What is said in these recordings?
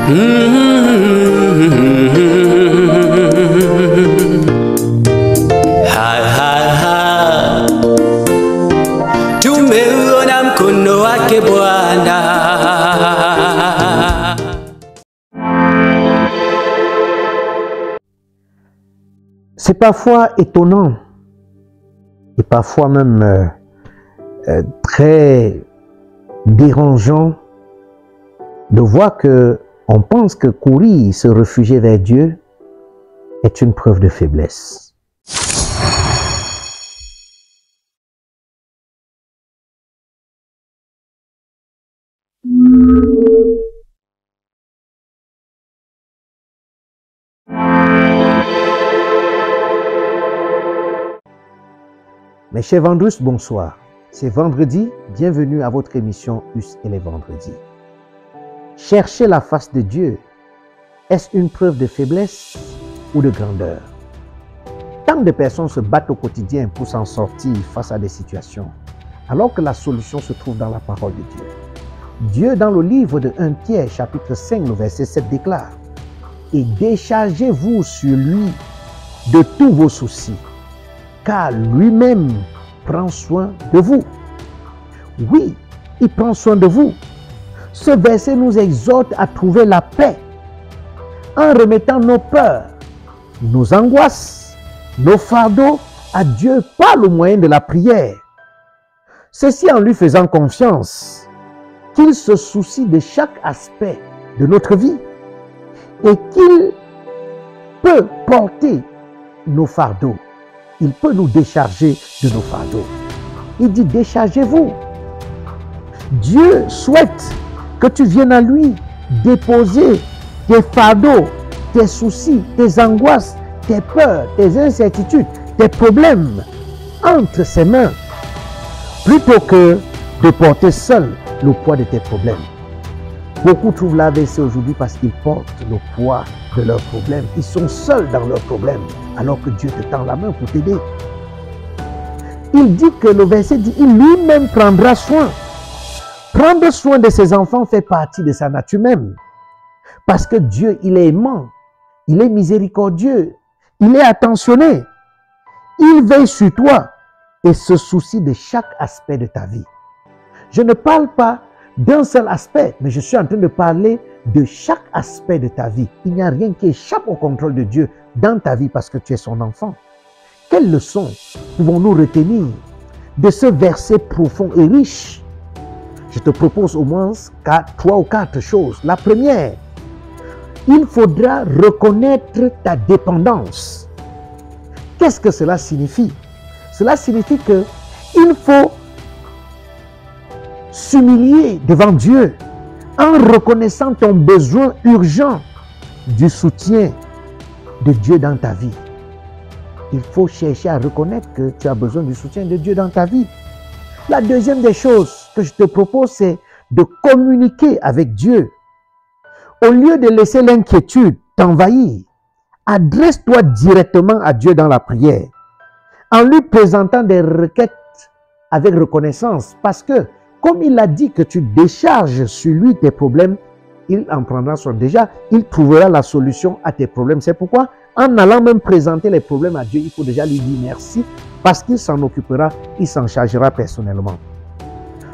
Tumeona mkono wake Bwana. C'est parfois étonnant et parfois même très dérangeant de voir que on pense que courir, se réfugier vers Dieu est une preuve de faiblesse. Mes chers Vendrus, bonsoir. C'est vendredi, bienvenue à votre émission Us et les vendredis. Chercher la face de Dieu, est-ce une preuve de faiblesse ou de grandeur? Tant de personnes se battent au quotidien pour s'en sortir face à des situations, alors que la solution se trouve dans la parole de Dieu. Dieu, dans le livre de 1 Pierre, chapitre 5, le verset 7, déclare « Et déchargez-vous sur lui de tous vos soucis, car lui-même prend soin de vous. » Oui, il prend soin de vous. Ce verset nous exhorte à trouver la paix en remettant nos peurs, nos angoisses, nos fardeaux à Dieu par le moyen de la prière. Ceci en lui faisant confiance qu'il se soucie de chaque aspect de notre vie et qu'il peut porter nos fardeaux. Il peut nous décharger de nos fardeaux. Il dit déchargez-vous. Dieu souhaite que tu viennes à lui déposer tes fardeaux, tes soucis, tes angoisses, tes peurs, tes incertitudes, tes problèmes entre ses mains, plutôt que de porter seul le poids de tes problèmes. Beaucoup trouvent l'AVC aujourd'hui parce qu'ils portent le poids de leurs problèmes. Ils sont seuls dans leurs problèmes, alors que Dieu te tend la main pour t'aider. Il dit que le verset dit, il lui-même prendra soin. Prendre soin de ses enfants fait partie de sa nature même. Parce que Dieu, il est aimant, il est miséricordieux, il est attentionné. Il veille sur toi et se soucie de chaque aspect de ta vie. Je ne parle pas d'un seul aspect, mais je suis en train de parler de chaque aspect de ta vie. Il n'y a rien qui échappe au contrôle de Dieu dans ta vie parce que tu es son enfant. Quelle leçon pouvons-nous retenir de ce verset profond et riche? Je te propose au moins 3 ou 4 choses. La première, il faudra reconnaître ta dépendance. Qu'est-ce que cela signifie? Cela signifie que il faut s'humilier devant Dieu en reconnaissant ton besoin urgent du soutien de Dieu dans ta vie. Il faut chercher à reconnaître que tu as besoin du soutien de Dieu dans ta vie. La deuxième des choses que je te propose, c'est de communiquer avec Dieu. Au lieu de laisser l'inquiétude t'envahir, adresse-toi directement à Dieu dans la prière, en lui présentant des requêtes avec reconnaissance, parce que comme il a dit que tu décharges sur lui tes problèmes, il en prendra soin. Déjà, il trouvera la solution à tes problèmes. C'est pourquoi, en allant même présenter les problèmes à Dieu, il faut déjà lui dire merci, parce qu'il s'en occupera, il s'en chargera personnellement.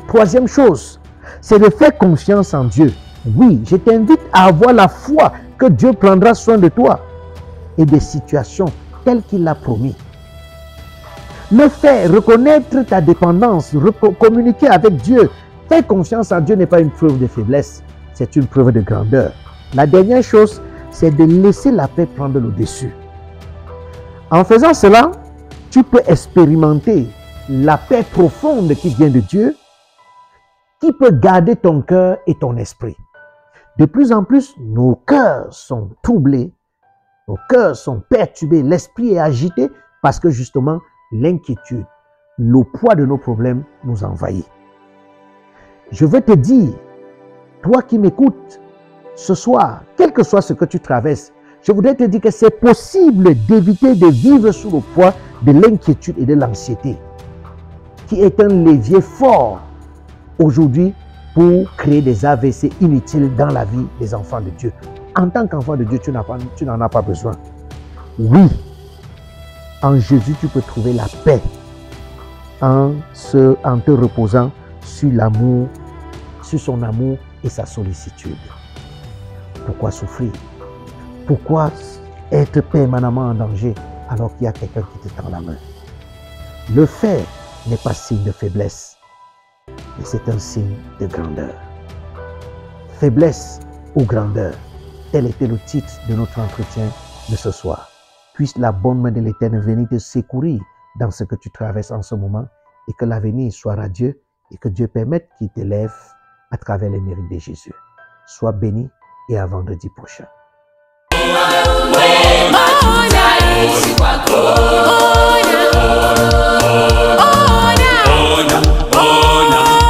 Troisième chose, c'est de faire confiance en Dieu. Oui, je t'invite à avoir la foi que Dieu prendra soin de toi et des situations telles qu'il l'a promis. Le fait, reconnaître ta dépendance, communiquer avec Dieu, faire confiance en Dieu n'est pas une preuve de faiblesse, c'est une preuve de grandeur. La dernière chose, c'est de laisser la paix prendre le dessus. En faisant cela, tu peux expérimenter la paix profonde qui vient de Dieu, qui peut garder ton cœur et ton esprit. De plus en plus, nos cœurs sont troublés, nos cœurs sont perturbés, l'esprit est agité parce que justement, l'inquiétude, le poids de nos problèmes nous envahit. Je veux te dire, toi qui m'écoutes ce soir, quel que soit ce que tu traverses, je voudrais te dire que c'est possible d'éviter de vivre sous le poids de l'inquiétude et de l'anxiété, qui est un levier fort aujourd'hui pour créer des AVC inutiles dans la vie des enfants de Dieu. En tant qu'enfant de Dieu, tu n'en as pas besoin. Oui, en Jésus, tu peux trouver la paix en te reposant sur l'amour, sur son amour et sa sollicitude. Pourquoi souffrir? Pourquoi être permanemment en danger alors qu'il y a quelqu'un qui te tend la main? Le faire n'est pas signe de faiblesse, mais c'est un signe de grandeur. Faiblesse ou grandeur, tel était le titre de notre entretien de ce soir. Puisse la bonne main de l'Éternel venir te secourir dans ce que tu traverses en ce moment et que l'avenir soit radieux et que Dieu permette qu'il t'élève à travers les mérites de Jésus. Sois béni et à vendredi prochain. Ona